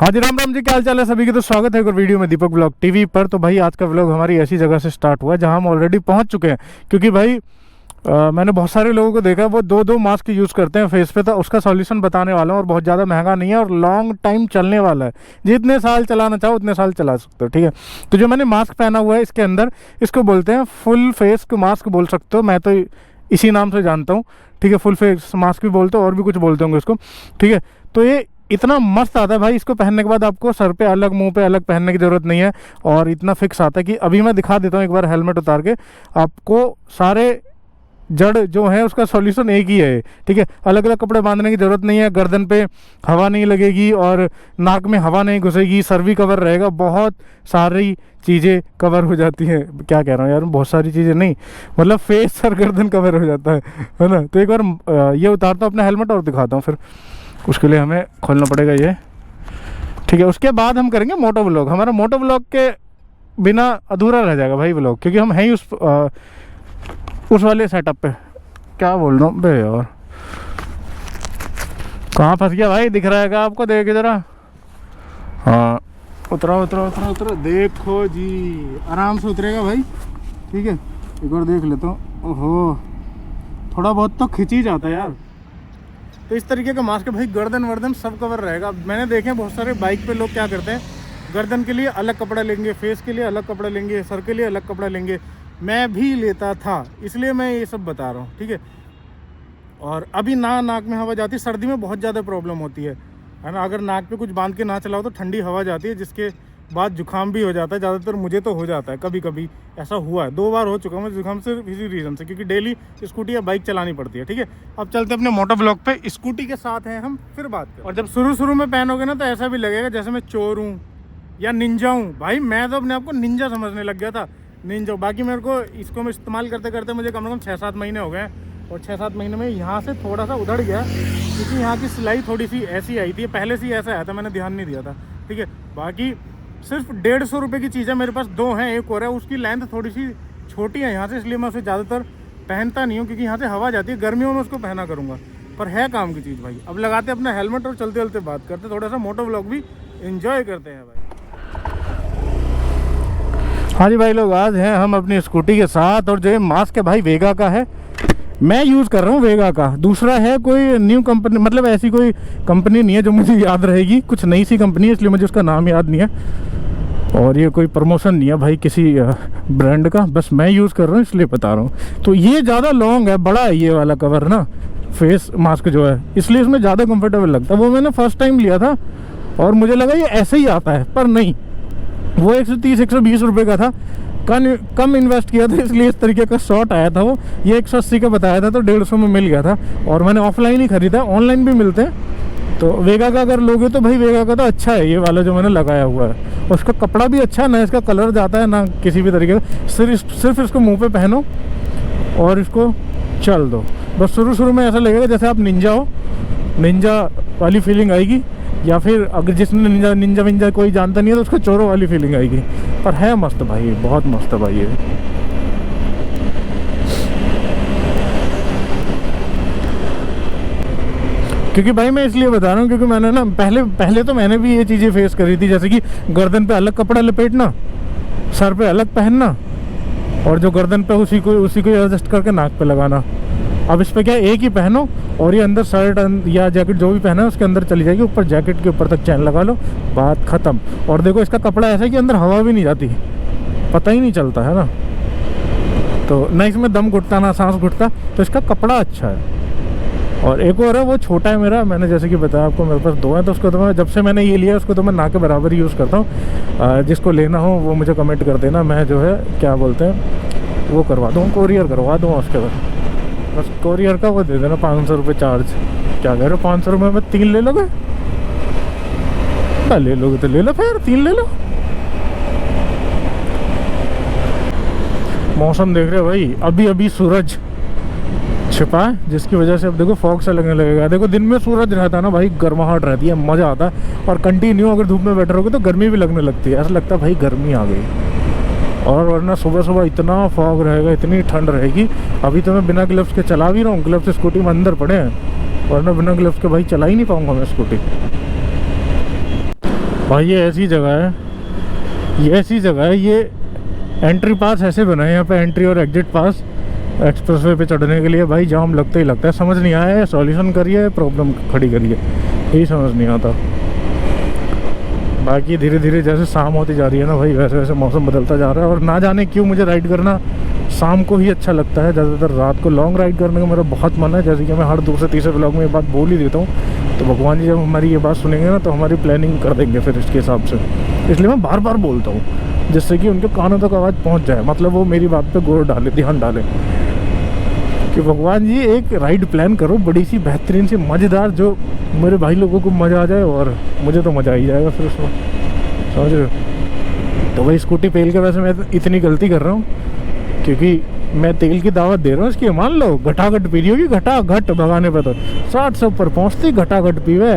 हाँ जी, राम राम जी, क्या हाल चाल है सभी की। तो स्वागत है एक और वीडियो में दीपक ब्लॉग टीवी पर। तो भाई आज का व्लॉग हमारी ऐसी जगह से स्टार्ट हुआ है जहाँ हम ऑलरेडी पहुँच चुके हैं। क्योंकि भाई मैंने बहुत सारे लोगों को देखा, वो दो मास्क यूज़ करते हैं फेस पे। तो उसका सॉल्यूशन बताने वाला हूँ, और बहुत ज़्यादा महंगा नहीं है और लॉन्ग टाइम चलने वाला है। जितने साल चलाना चाहो उतने साल चला सकते हो, ठीक है। तो जो मैंने मास्क पहना हुआ है इसके अंदर, इसको बोलते हैं फुल फेस मास्क बोल सकते हो, मैं तो इसी नाम से जानता हूँ, ठीक है। फुल फेस मास्क भी बोलते हो और भी कुछ बोलते होंगे इसको, ठीक है। तो ये इतना मस्त आता है भाई, इसको पहनने के बाद आपको सर पे अलग, मुंह पे अलग पहनने की ज़रूरत नहीं है। और इतना फिक्स आता है कि अभी मैं दिखा देता हूँ एक बार हेलमेट उतार के आपको। सारे जड़ जो है उसका सॉल्यूशन एक ही है, ठीक है। अलग अलग कपड़े बांधने की ज़रूरत नहीं है, गर्दन पे हवा नहीं लगेगी और नाक में हवा नहीं घुसेगी, सर भी कवर रहेगा, बहुत सारी चीज़ें कवर हो जाती हैं। क्या कह रहा हूँ यार, बहुत सारी चीज़ें नहीं, मतलब फेस सर गर्दन कवर हो जाता है ना। तो एक बार ये उतारता हूँ अपना हेलमेट और दिखाता हूँ, फिर उसके लिए हमें खोलना पड़ेगा ये, ठीक है। उसके बाद हम करेंगे मोटो व्लॉग। हमारा मोटो व्लॉग के बिना अधूरा रह जाएगा भाई व्लॉग, क्योंकि हम हैं ही उस वाले सेटअप पे। क्या बोल रहा हूँ बे यार, कहाँ फंस गया भाई, दिख रहा है क्या आपको? देख जरा, हाँ उतरा उतरा उतरा उतरा, देखो जी आराम से उतरेगा भाई, ठीक है। एक बार देख लेता हूँ। ओहो, थोड़ा बहुत तो खिंच ही जाता है यार। तो इस तरीके का मास्क है भाई, गर्दन वर्दन सब कवर रहेगा। मैंने देखे हैं बहुत सारे बाइक पे लोग क्या करते हैं, गर्दन के लिए अलग कपड़ा लेंगे, फेस के लिए अलग कपड़ा लेंगे, सर के लिए अलग कपड़ा लेंगे। मैं भी लेता था, इसलिए मैं ये सब बता रहा हूँ, ठीक है। और अभी नाक में हवा जाती है, सर्दी में बहुत ज़्यादा प्रॉब्लम होती है ना। अगर नाक पे कुछ बांध के ना चलाओ तो ठंडी हवा जाती है, जिसके बाद जुकाम भी हो जाता है। ज़्यादातर मुझे तो हो जाता है, कभी कभी ऐसा हुआ है, 2 बार हो चुका है जुकाम सिर्फ इसी रीज़न से, क्योंकि डेली स्कूटी या बाइक चलानी पड़ती है, ठीक है। अब चलते अपने मोटो ब्लॉक पे। स्कूटी के साथ हैं हम, फिर बात करें। और जब शुरू में पहनोगे ना तो ऐसा भी लगेगा जैसे मैं चोर हूँ या निंजा हूँ। भाई मैं तो अपने आप को निंजा समझने लग गया था, निंजा। बाकी मेरे को इसको मैं इस्तेमाल करते करते मुझे कम से कम 6-7 महीने हो गए हैं। और 6-7 महीने में यहाँ से थोड़ा सा उधड़ गया, क्योंकि यहाँ की सिलाई थोड़ी सी ऐसी आई थी, पहले से ही ऐसा आया था, मैंने ध्यान नहीं दिया था, ठीक है। बाकी सिर्फ 150 रुपये की चीज़ है मेरे पास, 2 हैं, एक और है, उसकी लेंथ थोड़ी सी छोटी है यहाँ से, इसलिए मैं उसे ज़्यादातर पहनता नहीं हूँ, क्योंकि यहाँ से हवा जाती है। गर्मियों में उसको पहना करूँगा, पर है काम की चीज़ भाई। अब लगाते अपना हेलमेट और चलते चलते बात करते, थोड़ा सा मोटो व्लॉग भी एंजॉय करते हैं भाई। हाँ जी भाई लोग, आज हैं हम अपनी स्कूटी के साथ। और जो ये मास्क है भाई वेगा का है, मैं यूज़ कर रहा हूँ वेगा का। दूसरा है कोई न्यू कंपनी, मतलब ऐसी कोई कंपनी नहीं है जो मुझे याद रहेगी, कुछ नई सी कंपनी है, इसलिए मुझे उसका नाम याद नहीं है। और ये कोई प्रमोशन नहीं है भाई किसी ब्रांड का, बस मैं यूज़ कर रहा हूँ इसलिए बता रहा हूँ। तो ये ज़्यादा लॉन्ग है, बड़ा है ये वाला कवर ना, फेस मास्क जो है, इसलिए इसमें ज़्यादा कंफर्टेबल लगता है। वो मैंने फर्स्ट टाइम लिया था और मुझे लगा ये ऐसे ही आता है, पर नहीं, वो 130-120 रुपये का था। कम इन्वेस्ट किया था, इसलिए इस तरीके का शॉट आया था। वो ये 180 का बताया था, तो 150 में मिल गया था। और मैंने ऑफलाइन ही खरीदा, ऑनलाइन भी मिलते हैं। तो वेगा का अगर लोगे तो भाई वेगा का तो अच्छा है, ये वाला जो मैंने लगाया हुआ है। और उसका कपड़ा भी अच्छा है, ना इसका कलर जाता है ना किसी भी तरीके का। सिर्फ इसको मुँह पे पहनो और इसको चल दो, बस। शुरू में ऐसा लगेगा जैसे आप निंजा हो, निंजा वाली फीलिंग आएगी। या फिर अगर जिसने निंजा विंजा कोई जानता नहीं है तो उसको चोरों वाली फीलिंग आएगी। पर है मस्त भाई, बहुत मस्त है भाई ये। क्योंकि भाई मैं इसलिए बता रहा हूँ क्योंकि मैंने ना पहले तो मैंने भी ये चीज़ें फेस करी थी, जैसे कि गर्दन पे अलग कपड़ा लपेटना, सर पे अलग पहनना, और जो गर्दन पे उसी को एडजस्ट करके नाक पे लगाना। अब इस पर क्या, एक ही पहनो और ये अंदर शर्ट या जैकेट जो भी पहना है उसके अंदर चली जाएगी, ऊपर जैकेट के ऊपर तक चैन लगा लो, बात ख़त्म। और देखो इसका कपड़ा ऐसा है कि अंदर हवा भी नहीं जाती, पता ही नहीं चलता है ना। तो ना इसमें दम घुटता ना सांस घुटता, तो इसका कपड़ा अच्छा है। और एक और है, वो छोटा है मेरा, मैंने जैसे कि बताया आपको, मेरे पास 2 हैं। तो उसको तो मैं, जब से मैंने ये लिया उसको तो मैं ना के बराबर यूज़ करता हूँ। जिसको लेना हो वो मुझे कमेंट कर देना, मैं जो है क्या बोलते हैं वो करवा दूँ, कोरियर करवा दूँ। उसके बाद बस कोरियर का वो दे देना 500 रुपये चार्ज। क्या कह रहे हो, 500 रुपये में 3 ले लोगे? ले लोगे तो ले लो, फिर 3 ले लो। मौसम देख रहे हो भाई, अभी सूरज छिपा है, जिसकी वजह से अब देखो फॉग सा लगने लगेगा। देखो दिन में सूरज रहता है ना भाई, गर्माहट रहती है, मज़ा आता है। और कंटिन्यू अगर धूप में बैठे रहोगे तो गर्मी भी लगने लगती है, ऐसा लगता है भाई गर्मी आ गई। और वरना सुबह इतना फॉग रहेगा, इतनी ठंड रहेगी। अभी तो मैं बिना ग्लव्स के चला भी रहा हूँ, ग्लव्स स्कूटी में अंदर पड़े हैं, वरना बिना ग्लव्स के भाई चला ही नहीं पाऊँगा मैं स्कूटी। भाई ये ऐसी जगह है, ये ऐसी जगह है, ये एंट्री पास ऐसे बना है यहाँ पे, एंट्री और एग्जिट पास एक्सप्रेसवे पे चढ़ने के लिए। भाई जाम लगता ही लगता है, समझ नहीं आया है सॉल्यूशन करिए प्रॉब्लम खड़ी करिए, यही समझ नहीं आता। बाकी धीरे धीरे जैसे शाम होती जा रही है ना भाई, वैसे वैसे मौसम बदलता जा रहा है। और ना जाने क्यों मुझे राइड करना शाम को ही अच्छा लगता है, ज़्यादातर रात को लॉन्ग राइड करने का मेरा बहुत मन है। जैसे कि मैं हर दूसरे तीसरे व्लॉग में ये बात बोल ही देता हूँ, तो भगवान जी जब हमारी ये बात सुनेंगे ना तो हमारी प्लानिंग कर देंगे फिर इसके हिसाब से। इसलिए मैं बार बार बोलता हूँ, जिससे कि उनके कानों तक आवाज़ पहुँच जाए, मतलब वो मेरी बात पे गौर डाले, ध्यान डालें कि भगवान जी एक राइड प्लान करो बड़ी सी बेहतरीन सी मज़ेदार, जो मेरे भाई लोगों को मज़ा आ जाए और मुझे तो मज़ा आ ही जाएगा फिर उसमें, समझ रहे हो। तो भाई स्कूटी पेल के वैसे मैं इतनी गलती कर रहा हूँ क्योंकि मैं तेल की दावत दे रहा हूँ इसकी। मान लो घटाघट पी रही होगी, घटाघट भगाने पे तो 60 से ऊपर पहुँचती घटाघट पीवे,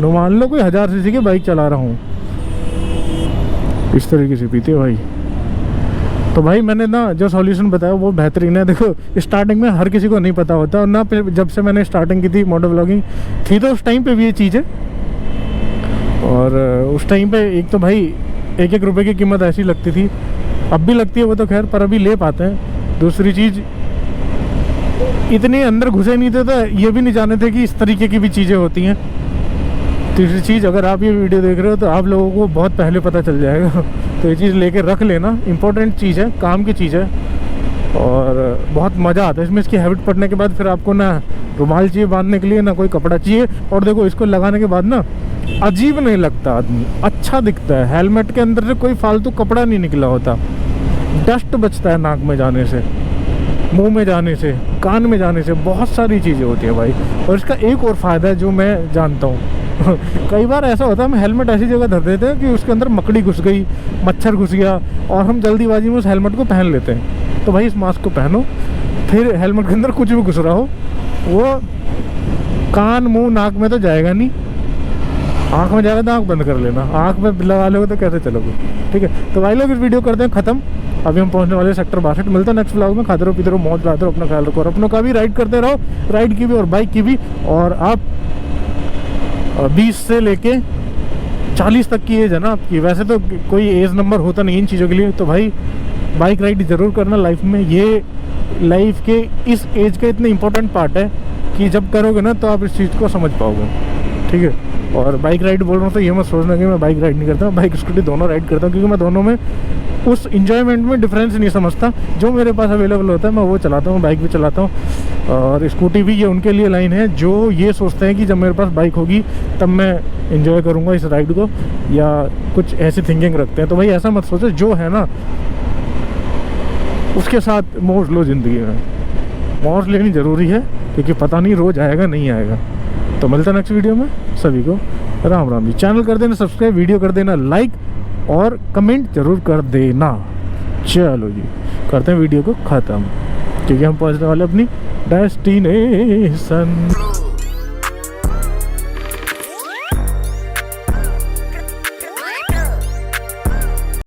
नो मान लो कोई 1000 सीसी की बाइक चला रहा हूँ, इस तरीके से पीते हो भाई। तो भाई मैंने ना जो सॉल्यूशन बताया वो बेहतरीन है। देखो स्टार्टिंग में हर किसी को नहीं पता होता, और ना जब से मैंने स्टार्टिंग की थी मोटो व्लॉगिंग थी तो उस टाइम पे भी ये चीज़ है। और उस टाइम पे एक तो भाई 1-1 रुपये की कीमत ऐसी लगती थी, अब भी लगती है वो तो खैर, पर अभी ले पाते हैं। दूसरी चीज़ इतने अंदर घुसे नहीं थे तो ये भी नहीं जानते थे कि इस तरीके की भी चीज़ें होती हैं। तीसरी चीज़, अगर आप ये वीडियो देख रहे हो तो आप लोगों को बहुत पहले पता चल जाएगा, तो ये चीज़ लेके रख लेना, इंपॉर्टेंट चीज़ है, काम की चीज़ है और बहुत मज़ा आता है इसमें। इसकी हैबिट पड़ने के बाद फिर आपको ना रुमाल चाहिए बांधने के लिए, ना कोई कपड़ा चाहिए। और देखो इसको लगाने के बाद ना अजीब नहीं लगता, आदमी अच्छा दिखता है। हेलमेट के अंदर से कोई फालतू कपड़ा नहीं निकला होता, डस्ट बचता है नाक में जाने से, मुंह में जाने से, कान में जाने से, बहुत सारी चीज़ें होती है भाई। और इसका एक और फ़ायदा है जो मैं जानता हूँ कई बार ऐसा होता है हम हेलमेट ऐसी जगह धर देते हैं कि उसके अंदर मकड़ी घुस गई, मच्छर घुस गया, और हम जल्दीबाजी में उस हेलमेट को पहन लेते हैं। तो भाई इस मास्क को पहनो, फिर हेलमेट के अंदर कुछ भी घुस रहा हो वो कान मुंह नाक में तो जाएगा नहीं, आँख में जाएगा तो आँख बंद कर लेना, आँख में लगा लोगे तो कैसे चलोगे। ठीक है, तो भाई लोग इस वीडियो करते हैं ख़त्म। अभी हम पहुंचने वाले सेक्टर 62। मिलता है नेक्स्ट व्लॉग में। खाते रहो पीते रहो मौज लाते रहो, अपना ख्याल रखो और अपनों का भी राइड करते रहो, राइड की भी और बाइक की भी। और आप 20 से लेके 40 तक की एज है ना आपकी, वैसे तो कोई एज नंबर होता नहीं इन चीज़ों के लिए, तो भाई बाइक राइड ज़रूर करना लाइफ में। ये लाइफ के इस एज का इतना इम्पोर्टेंट पार्ट है कि जब करोगे ना तो आप इस चीज़ को समझ पाओगे। ठीक है, और बाइक राइड बोल रहा हूँ तो ये मत सोचना कि मैं बाइक राइड नहीं करता, बाइक स्कूटी दोनों राइड करता हूँ, क्योंकि मैं दोनों में उस इन्जॉयमेंट में डिफरेंस नहीं समझता। जो मेरे पास अवेलेबल होता है मैं वो चलाता हूँ, बाइक भी चलाता हूँ और स्कूटी भी। ये उनके लिए लाइन है जो ये सोचते हैं कि जब मेरे पास बाइक होगी तब मैं इन्जॉय करूँगा इस राइड को, या कुछ ऐसी थिंकिंग रखते हैं। तो भाई ऐसा मत सोचो, जो है ना उसके साथ मौज लो ज़िंदगी में, मौज लेनी ज़रूरी है क्योंकि पता नहीं रोज़ आएगा नहीं आएगा। तो मिलता है नेक्स्ट वीडियो में, सभी को राम राम जी। चैनल कर देना सब्सक्राइब, वीडियो कर देना लाइक और कमेंट जरूर कर देना। चलो जी करते हैं वीडियो को ख़त्म क्योंकि हम पहुंचने वाले अपनी डेस्टिनेशन।